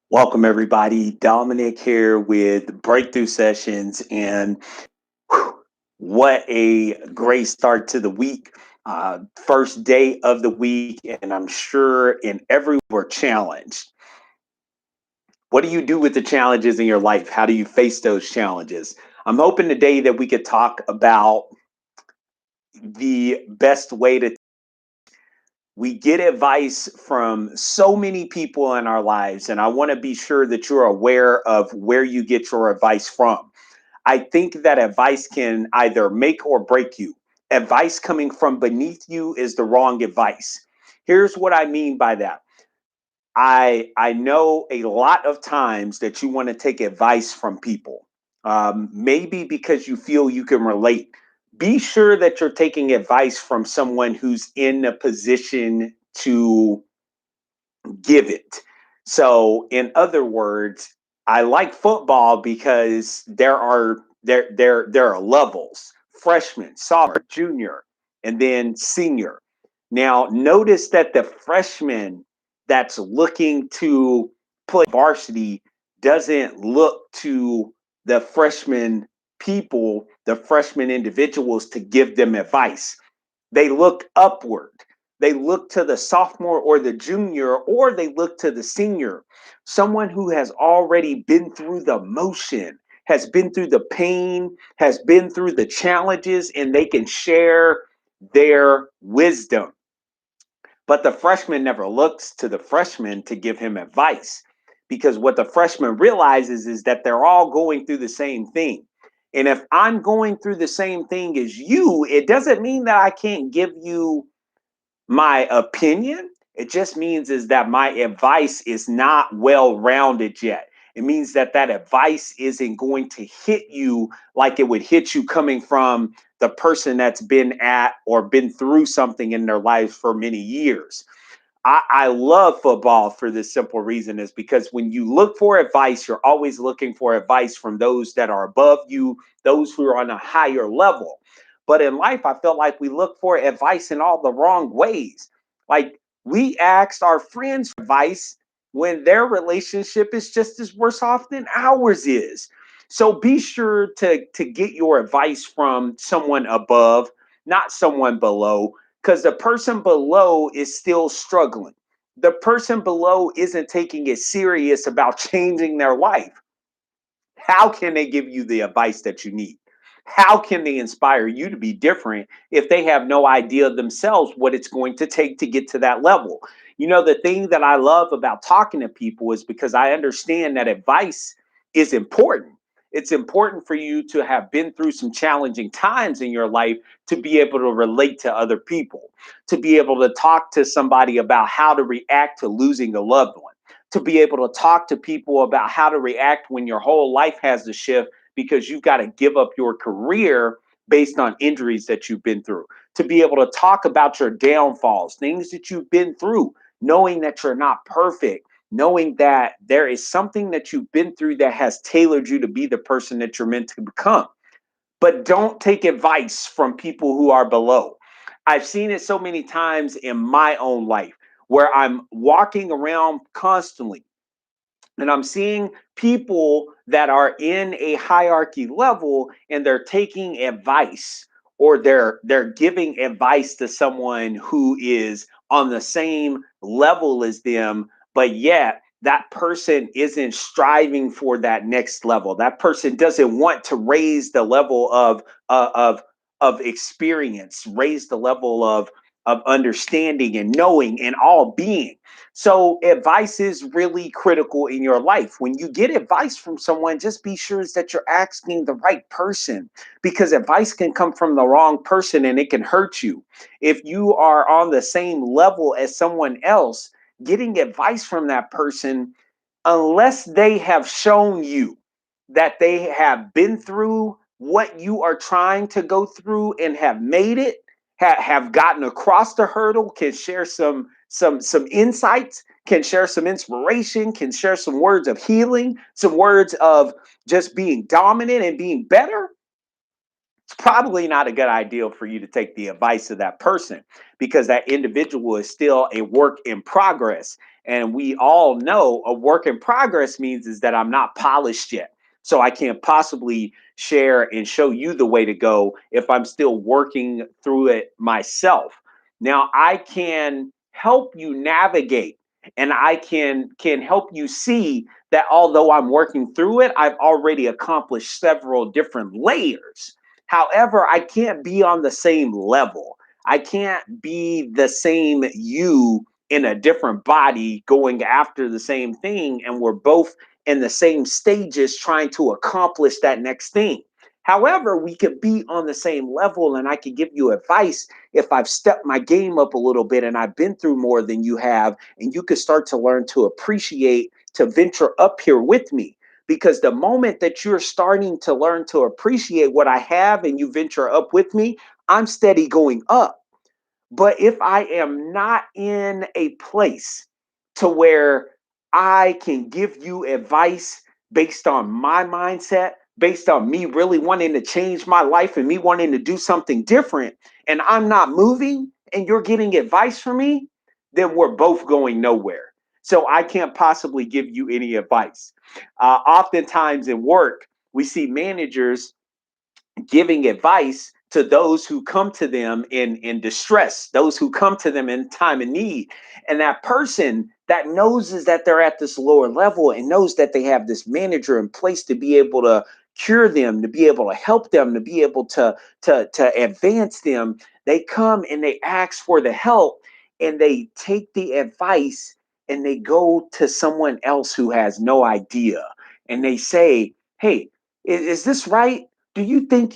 Welcome, everybody. Dominic here with Breakthrough Sessions. And whew, what a great start to the week. First day of the week, and I'm sure in every we're challenged. What do you do with the challenges in your life? How do you face those challenges? I'm hoping today that we could talk about the best way to. We get advice from so many people in our lives, and I want to be sure that you're aware of where you get your advice from. I think that advice can either make or break you. Advice coming from beneath you is the wrong advice. Here's what I mean by that. I know a lot of times that you want to take advice from people, maybe because you feel you can relate. Be sure that you're taking advice from someone who's in a position to give it. So, in other words, I like football because there are levels: freshman, sophomore, junior, and then senior. Now, notice that the freshman that's looking to play varsity doesn't look to the freshman people, the freshman individuals to give them advice. They look upward. They look to the sophomore or the junior, or they look to the senior, someone who has already been through the motion, has been through the pain, has been through the challenges, and they can share their wisdom. But the freshman never looks to the freshman to give him advice, because what the freshman realizes is that they're all going through the same thing. And if I'm going through the same thing as you, it doesn't mean that I can't give you my opinion. It just means is that my advice is not well rounded yet. It means that that advice isn't going to hit you like it would hit you coming from the person that's been at or been through something in their life for many years. I love football for this simple reason is because when you look for advice, you're always looking for advice from those that are above you, those who are on a higher level. But in life, I felt like we look for advice in all the wrong ways. Like we asked our friends for advice when their relationship is just as worse off than ours is. So be sure to get your advice from someone above, not someone below, because the person below is still struggling. The person below isn't taking it serious about changing their life. How can they give you the advice that you need? How can they inspire you to be different if they have no idea themselves what it's going to take to get to that level? You know, the thing that I love about talking to people is because I understand that advice is important. It's important for you to have been through some challenging times in your life to be able to relate to other people, to be able to talk to somebody about how to react to losing a loved one, to be able to talk to people about how to react when your whole life has to shift because you've got to give up your career based on injuries that you've been through, to be able to talk about your downfalls, things that you've been through, knowing that you're not perfect, knowing that there is something that you've been through that has tailored you to be the person that you're meant to become. But don't take advice from people who are below. I've seen it so many times in my own life where I'm walking around constantly and I'm seeing people that are in a hierarchy level and they're taking advice or they're giving advice to someone who is on the same level as them, but yet that person isn't striving for that next level. That person doesn't want to raise the level of experience, raise the level of understanding and knowing and all being. So advice is really critical in your life. When you get advice from someone, just be sure that you're asking the right person, because advice can come from the wrong person and it can hurt you. If you are on the same level as someone else, getting advice from that person, unless they have shown you that they have been through what you are trying to go through and have made it, have gotten across the hurdle, can share some insights, can share some inspiration, can share some words of healing, some words of just being dominant and being better, it's probably not a good idea for you to take the advice of that person, because that individual is still a work in progress. And we all know a work in progress means is that I'm not polished yet. So I can't possibly share and show you the way to go if I'm still working through it myself. Now I can help you navigate, and I can help you see that although I'm working through it, I've already accomplished several different layers. However, I can't be on the same level. I can't be the same you in a different body going after the same thing, and we're both in the same stages trying to accomplish that next thing. However, we could be on the same level, and I could give you advice if I've stepped my game up a little bit and I've been through more than you have, and you could start to learn to appreciate, to venture up here with me. Because the moment that you're starting to learn to appreciate what I have and you venture up with me, I'm steady going up. But if I am not in a place to where I can give you advice based on my mindset, based on me really wanting to change my life and me wanting to do something different, and I'm not moving and you're getting advice from me, then we're both going nowhere. So I can't possibly give you any advice. Oftentimes in work, we see managers giving advice to those who come to them in distress, those who come to them in time of need. And that person that knows is that they're at this lower level and knows that they have this manager in place to be able to cure them, to be able to help them, to be able to advance them. They come and they ask for the help, and they take the advice and they go to someone else who has no idea. And they say, hey, is this right? Do you think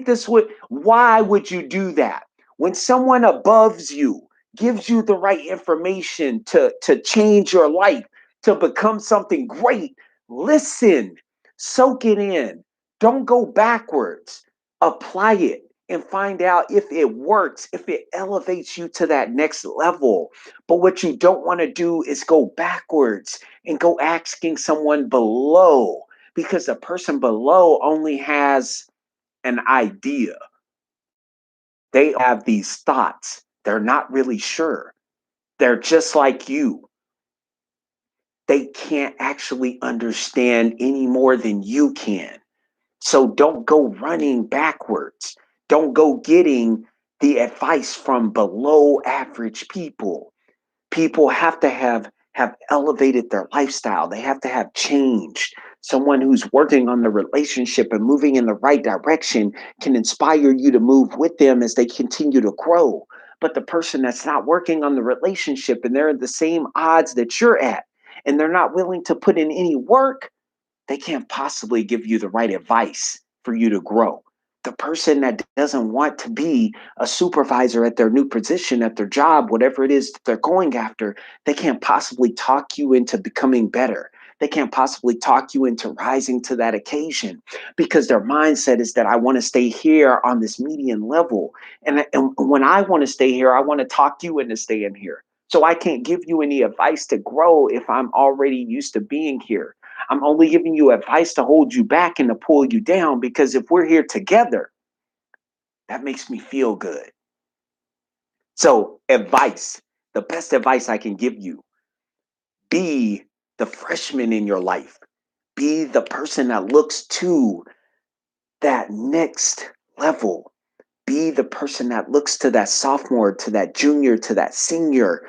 this would, why would you do that? When someone above you gives you the right information to change your life, to become something great, listen, soak it in. Don't go backwards. Apply it and find out if it works, if it elevates you to that next level. But what you don't want to do is go backwards and go asking someone below, because the person below only has an idea. They have these thoughts. They're not really sure. They're just like you. They can't actually understand any more than you can. So don't go running backwards. Don't go getting the advice from below average people. People have to have elevated their lifestyle. They have to have changed. Someone who's working on the relationship and moving in the right direction can inspire you to move with them as they continue to grow. But the person that's not working on the relationship and they're at the same odds that you're at, and they're not willing to put in any work, they can't possibly give you the right advice for you to grow. The person that doesn't want to be a supervisor at their new position, at their job, whatever it is that they're going after, they can't possibly talk you into becoming better. They can't possibly talk you into rising to that occasion, because their mindset is that I want to stay here on this median level. And when I want to stay here, I want to talk you into staying here. So I can't give you any advice to grow if I'm already used to being here. I'm only giving you advice to hold you back and to pull you down, because if we're here together, that makes me feel good. So, advice, the best advice I can give you: be the freshman in your life, be the person that looks to that next level, be the person that looks to that sophomore, to that junior, to that senior,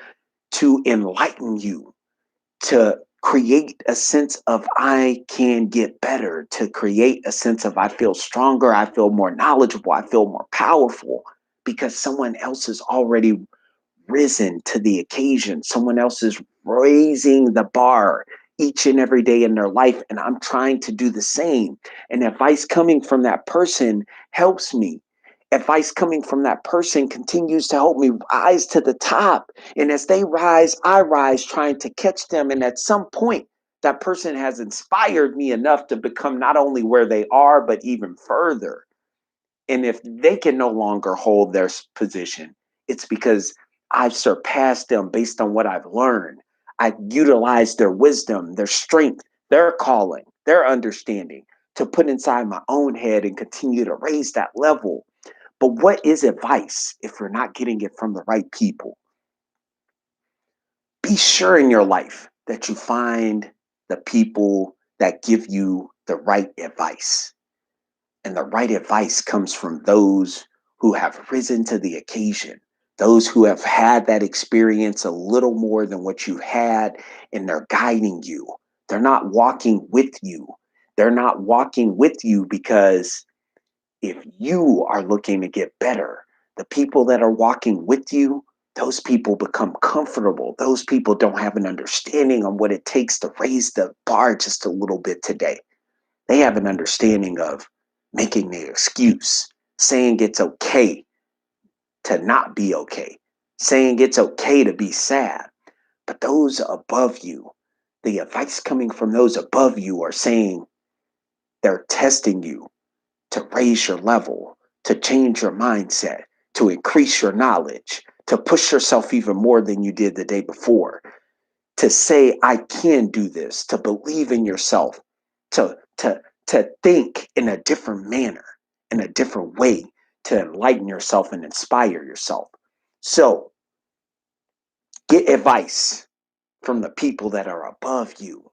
to enlighten you, to create a sense of I can get better, to create a sense of I feel stronger, I feel more knowledgeable, I feel more powerful, because someone else has already risen to the occasion. Someone else is raising the bar each and every day in their life, and I'm trying to do the same. And advice coming from that person helps me. Advice coming from that person continues to help me rise to the top. And as they rise, I rise, trying to catch them. And at some point, that person has inspired me enough to become not only where they are, but even further. And if they can no longer hold their position, it's because I've surpassed them based on what I've learned. I've utilized their wisdom, their strength, their calling, their understanding to put inside my own head and continue to raise that level. But what is advice if we're not getting it from the right people? Be sure in your life that you find the people that give you the right advice. And the right advice comes from those who have risen to the occasion, those who have had that experience a little more than what you had, and they're guiding you. They're not walking with you. They're not walking with you because if you are looking to get better, the people that are walking with you, those people become comfortable. Those people don't have an understanding on what it takes to raise the bar just a little bit today. They have an understanding of making the excuse, saying it's okay to not be okay, saying it's okay to be sad. But those above you, the advice coming from those above you are saying they're testing you to raise your level, to change your mindset, to increase your knowledge, to push yourself even more than you did the day before, to say, I can do this, to believe in yourself, to think in a different manner, in a different way, to enlighten yourself and inspire yourself. So get advice from the people that are above you,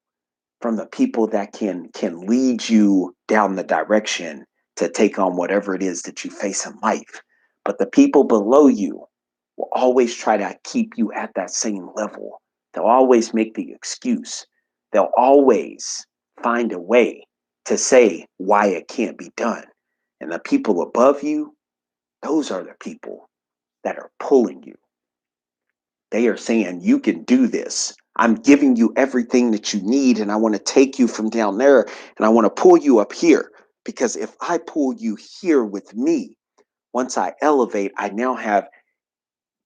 from the people that can lead you down the direction to take on whatever it is that you face in life. But the people below you will always try to keep you at that same level. They'll always make the excuse. They'll always find a way to say why it can't be done. And the people above you, those are the people that are pulling you. They are saying, you can do this. I'm giving you everything that you need, and I want to take you from down there and I want to pull you up here. Because if I pull you here with me, once I elevate, I now have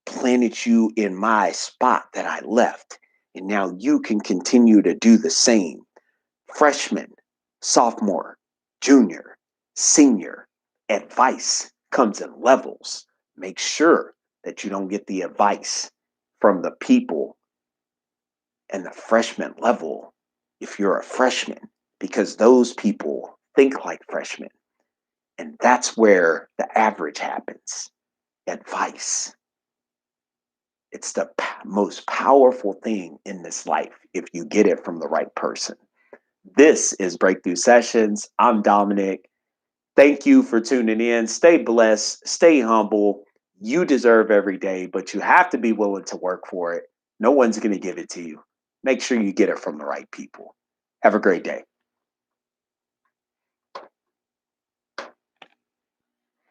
planted you in my spot that I left. And now you can continue to do the same. Freshman, sophomore, junior, senior, advice comes in levels. Make sure that you don't get the advice from the people and the freshman level if you're a freshman, because those people think like freshmen. And that's where the average happens. Advice. It's the most powerful thing in this life if you get it from the right person. This is Breakthrough Sessions. I'm Dominick. Thank you for tuning in. Stay blessed, stay humble. You deserve every day, but you have to be willing to work for it. No one's going to give it to you. Make sure you get it from the right people. Have a great day.